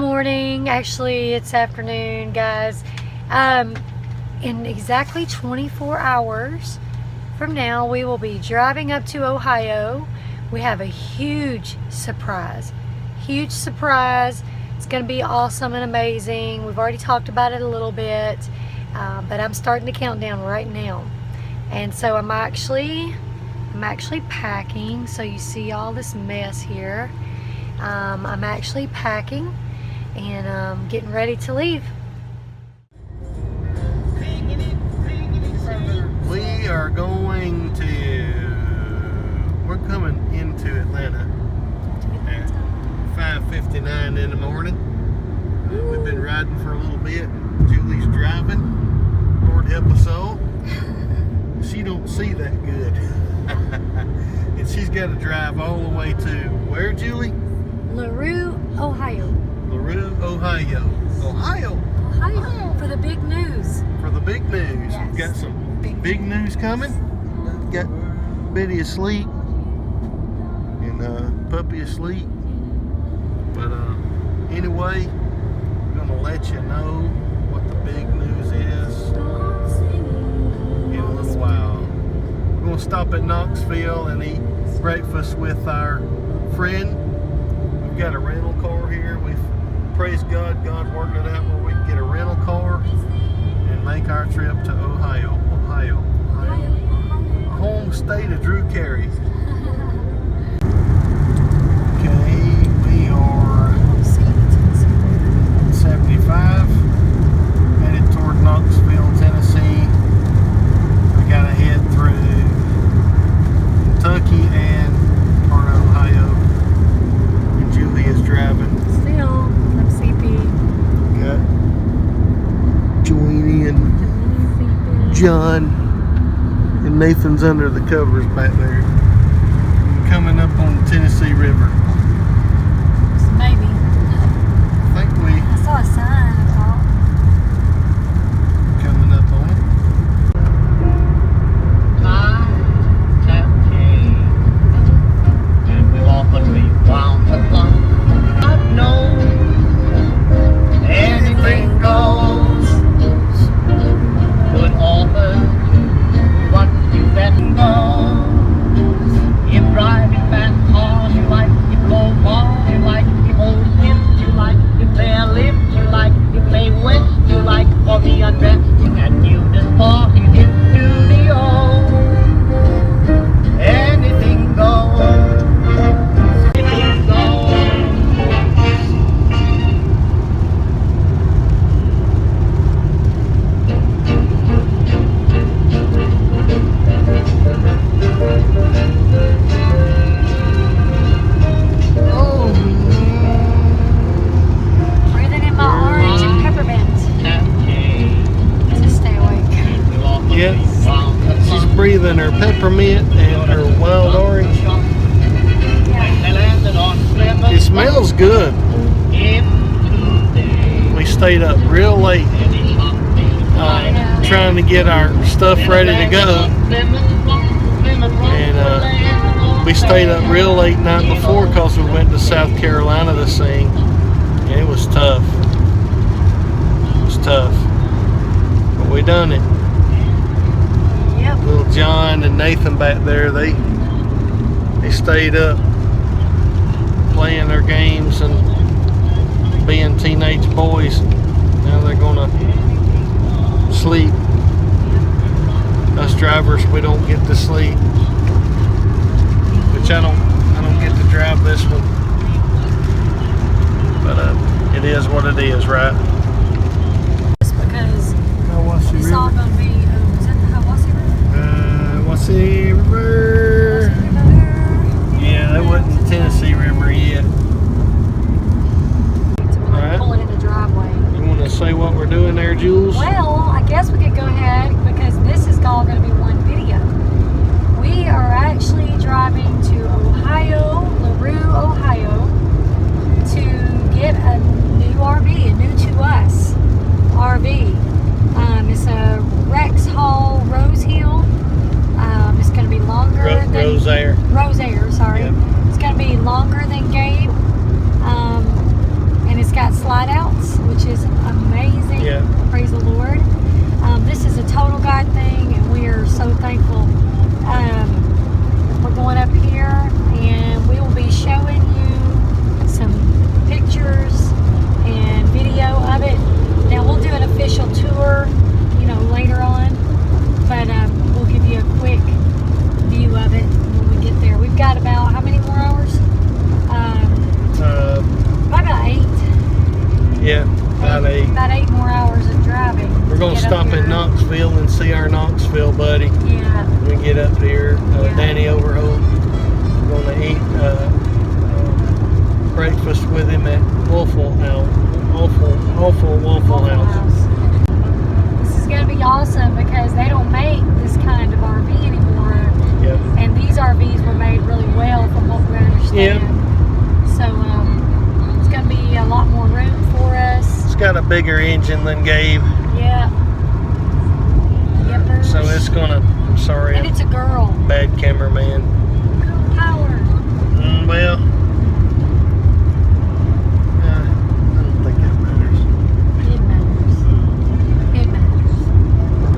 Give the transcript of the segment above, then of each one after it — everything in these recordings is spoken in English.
morning. Actually, it's afternoon, guys. In exactly 24 hours from now, we will be driving up to Ohio. We have a huge surprise. Huge surprise. It's going to be awesome and amazing. We've already talked about it a little bit, but I'm starting the countdown right now. And so I'm actually packing. So you see all this mess here. I'm actually packing and getting ready to leave. We are going to, we're coming into Atlanta at 5:59 in the morning. We've been riding for a little bit. Julie's driving. Lord help us all. She don't see that good. And she's got to drive all the way to, where, Julie? LaRue, Ohio. LaRue, Ohio. Ohio? Ohio. For the big news. For the big news. Yes. We've got some big news coming. Got Betty asleep and puppy asleep. But anyway, I'm gonna let you know what the big news is in a little while. We're gonna stop at Knoxville and eat breakfast with our friend. We've got a rental car here. We've praised God. God worked it out where we can get a rental car and make our trip to Ohio. Home state of Drew Carey. Okay, we are 75, headed toward Knoxville, Tennessee. We gotta head through Kentucky and part of Ohio. And Julie is driving. Still, I'm sleepy. Got Joanne and John. And Nathan's under the covers back there. Coming up on the Tennessee River. Maybe. I think we I saw a sign. I thought. coming up on it. Times have changed, and we've often rewound the clock. I know anything goes. Would offer what you let go. You drive in fast cars, you like, you blow balls, you like, you hold hips, you like, you play a lift, you like, you play west, you like, or be undressed, and you just park in his studio. Anything goes. Anything goes. Breathing in my orange and peppermint Have changed. to stay awake. We've often Yep. rewound the She's clock. breathing her peppermint and her wild orange. It smells good. We stayed up real late trying to get our stuff ready to go. And we stayed up real late night before because we went to South Carolina to sing. And it was tough. It was tough. But we done it. Yep. Little John and Nathan back there, they stayed up playing their games and being teenage boys. Now they're gonna sleep. Us drivers, we don't get to sleep. Which I don't get to drive this one. But it is what it is, right? Just because Hiwassee it's all River. going to be, is that the Hiwassee River? Hiwassee River. Yeah, that wasn't the Tennessee River yet. Alright. Pulling in the driveway. You want to say what we're doing there, Jules? Well, I guess we could go ahead because this is all going to be one video. We are actually driving to Ohio, LaRue, Ohio, to get a new RV, a new to us RV. It's a Rex Hall Rose Hill. It's going to be longer than Rose Air. Rose Air, sorry. Yep. It's going to be longer than Gabe, and it's got slide-outs, which is amazing. Yeah. Praise the Lord. This is a total God thing, and we are so thankful. We're going up here, and we will be showing you some pictures and video of it. Now, we'll do an official tour, you know, later on, but we'll give you a quick view of it when we get there. We've got about, how many more hours? Probably about 8. Yeah, about 8. About 8 more hours of driving. We're going to get up stop here. in Knoxville and see our Knoxville buddy. Yeah. When we get up there, Yeah. Danny Overholt. We're going to eat breakfast with him at Waffle House. Awful Waffle House. This is going to be awesome because they don't make this kind of RV anymore. Yep. And these RVs were made really well from what we understand. So it's going to be a lot more room for us. It's got a bigger engine than Gabe. Yeah. Yippers. So it's going to, I'm sorry, And it's a girl. bad cameraman. Girl power. Well, I don't think that matters. It matters. It matters.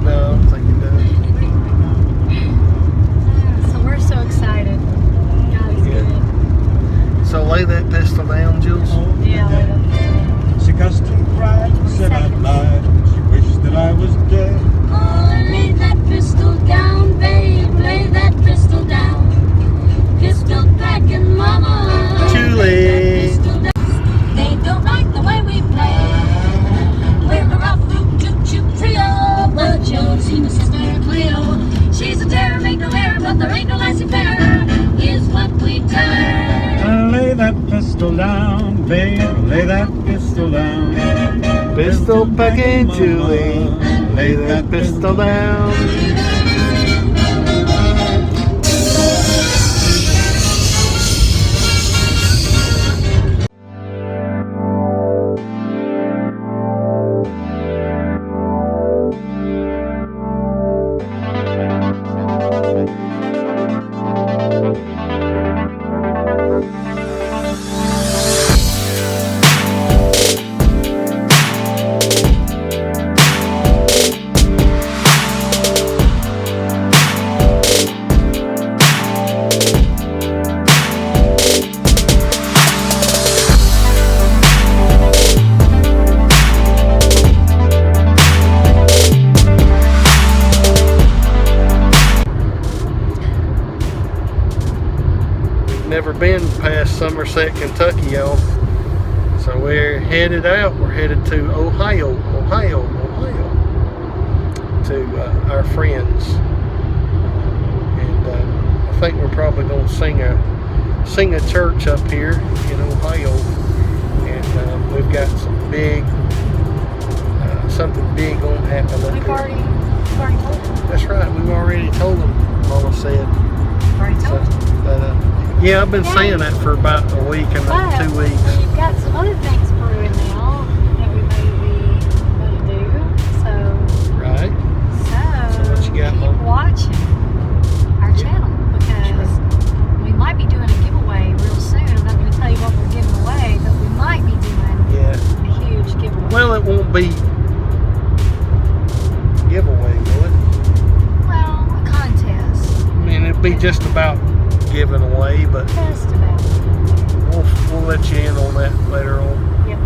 No, I don't think it does. So we're so excited. God is Yeah. good. So lay that pistol down, Jules. Yeah, wait up. She cussed and cried and said I lied. She wished that I was dead. Oh, lay that pistol down, babe, lay that pistol down. Pistol packing mama. Julie. Pistol down. They don't like the way we play. We're a rough root toot toot trio. But you'll see my sister Cleo. She's a terror, make no error, but there ain't no laissez-faire. Is what we turn. Lay that pistol down, babe. Lay that pistol down. Pistol packing Julie. Lay that pistol down. Never been past Somerset, Kentucky, y'all. So we're headed out. We're headed to Ohio, to our friends, and I think we're probably going to sing a church up here in Ohio, and we've got some big, something big going to happen up We've here. already told them. That's right. We've already told them. Mama said. Already So, told them. but, yeah, I've been saying that for about a week and But 2 weeks. we've got some other things brewing now that we may be going to do. Right? So what you got, keep Mom? watching our channel because we might be doing a giveaway real soon. I'm not going to tell you what we're giving away, but we might be doing Yeah. a huge giveaway. Well, it won't be giveaway, will it? Well, a contest. I mean, it'll be just about giving away, but Just about. we'll let you in on that later on. Yep.